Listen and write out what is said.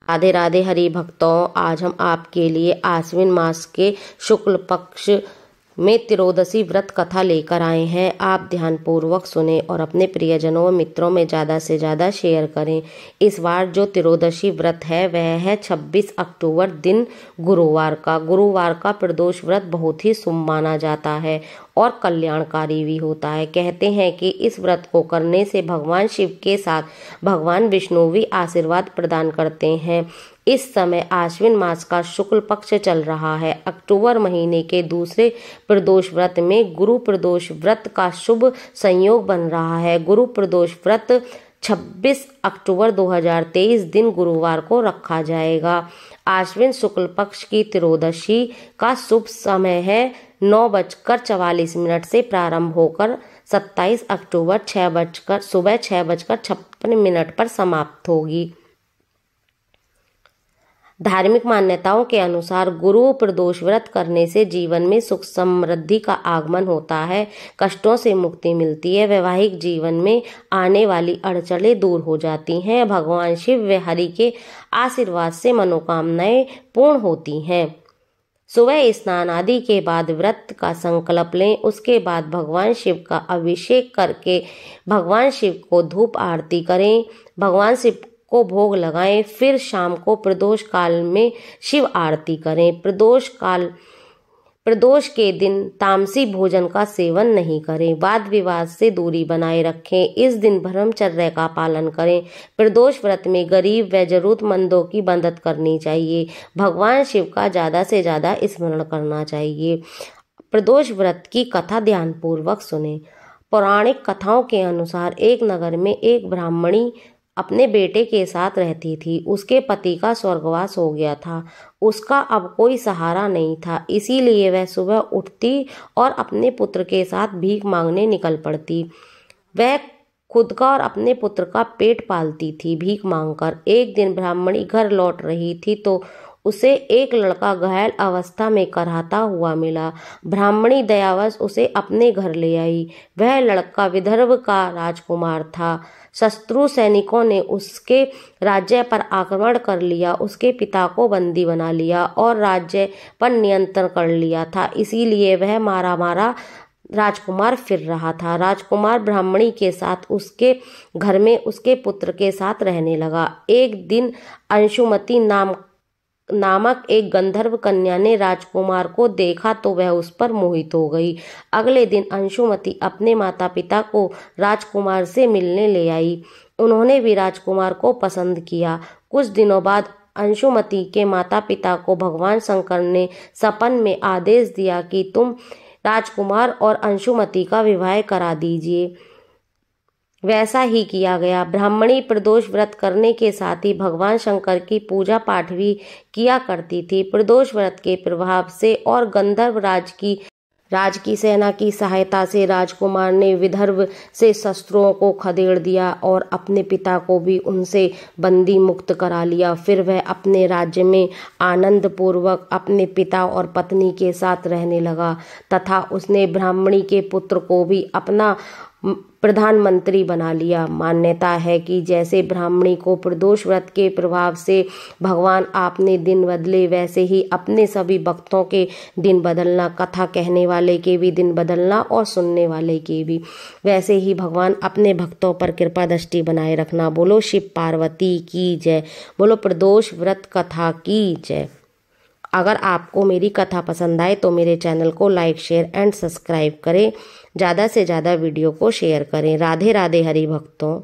राधे राधे हरि भक्तों, आज हम आपके लिए आश्विन मास के शुक्ल पक्ष में त्रियोदशी व्रत कथा लेकर आए हैं। आप ध्यान पूर्वक सुने और अपने प्रियजनों व मित्रों में ज़्यादा से ज़्यादा शेयर करें। इस बार जो त्रियोदशी व्रत है वह है 26 अक्टूबर दिन गुरुवार का प्रदोष व्रत बहुत ही शुभ माना जाता है और कल्याणकारी भी होता है। कहते हैं कि इस व्रत को करने से भगवान शिव के साथ भगवान विष्णु भी आशीर्वाद प्रदान करते हैं। इस समय आश्विन मास का शुक्ल पक्ष चल रहा है। अक्टूबर महीने के दूसरे प्रदोष व्रत में गुरु प्रदोष व्रत का शुभ संयोग बन रहा है। गुरु प्रदोष व्रत 26 अक्टूबर 2023 दिन गुरुवार को रखा जाएगा। आश्विन शुक्ल पक्ष की त्रियोदशी का शुभ समय है 9:44 से प्रारंभ होकर 27 अक्टूबर सुबह 6:56 पर समाप्त होगी। धार्मिक मान्यताओं के अनुसार गुरु प्रदोष व्रत करने से जीवन में सुख समृद्धि का आगमन होता है, कष्टों से मुक्ति मिलती है, वैवाहिक जीवन में आने वाली अड़चनें दूर हो जाती हैं, भगवान शिव व हरि के आशीर्वाद से मनोकामनाएं पूर्ण होती हैं। सुबह स्नान आदि के बाद व्रत का संकल्प लें। उसके बाद भगवान शिव का अभिषेक करके भगवान शिव को धूप आरती करें, भगवान शिव को भोग लगाएं। फिर शाम को प्रदोष काल में शिव आरती करें। प्रदोष के दिन तामसी भोजन का सेवन नहीं करें। वाद विवाद से दूरी बनाए रखें। इस दिन ब्रह्मचर्य का पालन करें। प्रदोष व्रत में गरीब व जरूरतमंदों की मदद करनी चाहिए। भगवान शिव का ज्यादा से ज्यादा स्मरण करना चाहिए। प्रदोष व्रत की कथा ध्यान पूर्वक सुने। पौराणिक कथाओं के अनुसार एक नगर में एक ब्राह्मणी अपने बेटे के साथ रहती थी। उसके पति का स्वर्गवास हो गया था। उसका अब कोई सहारा नहीं था, इसीलिए वह सुबह उठती और अपने पुत्र के साथ भीख मांगने निकल पड़ती। वह खुद का और अपने पुत्र का पेट पालती थी भीख मांगकर। एक दिन ब्राह्मणी घर लौट रही थी तो उसे एक लड़का घायल अवस्था में कराहता हुआ मिला। ब्राह्मणी दयावश उसे अपने घर ले आई। वह लड़का विदर्भ का राजकुमार था। शत्रु सैनिकों ने उसके राज्य पर आक्रमण कर लिया, उसके पिता को बंदी बना लिया और राज्य पर नियंत्रण कर लिया था। इसीलिए वह मारा मारा राजकुमार फिर रहा था। राजकुमार ब्राह्मणी के साथ उसके घर में उसके पुत्र के साथ रहने लगा। एक दिन अंशुमती नामक एक गंधर्व कन्या ने राजकुमार को देखा तो वह उस पर मोहित हो गई। अगले दिन अंशुमती अपने माता पिता को राजकुमार से मिलने ले आई। उन्होंने भी राजकुमार को पसंद किया। कुछ दिनों बाद अंशुमती के माता पिता को भगवान शंकर ने सपन में आदेश दिया कि तुम राजकुमार और अंशुमती का विवाह करा दीजिए। वैसा ही किया गया। ब्राह्मणी प्रदोष व्रत करने के साथ ही भगवान शंकर की पूजा पाठ भी किया करती थी। प्रदोष व्रत के प्रभाव से और गंधर्व राज की सेना की सहायता से राजकुमार ने विदर्भ से शस्त्रों को खदेड़ दिया और अपने पिता को भी उनसे बंदी मुक्त करा लिया। फिर वह अपने राज्य में आनंद पूर्वक अपने पिता और पत्नी के साथ रहने लगा तथा उसने ब्राह्मणी के पुत्र को भी अपना प्रधानमंत्री बना लिया। मान्यता है कि जैसे ब्राह्मणी को प्रदोष व्रत के प्रभाव से भगवान आपने दिन बदले, वैसे ही अपने सभी भक्तों के दिन बदलना, कथा कहने वाले के भी दिन बदलना और सुनने वाले के भी। वैसे ही भगवान अपने भक्तों पर कृपा दृष्टि बनाए रखना। बोलो शिव पार्वती की जय। बोलो प्रदोष व्रत कथा की जय। अगर आपको मेरी कथा पसंद आए तो मेरे चैनल को लाइक, शेयर एंड सब्सक्राइब करें। ज़्यादा से ज़्यादा वीडियो को शेयर करें। राधे राधे हरि भक्तों।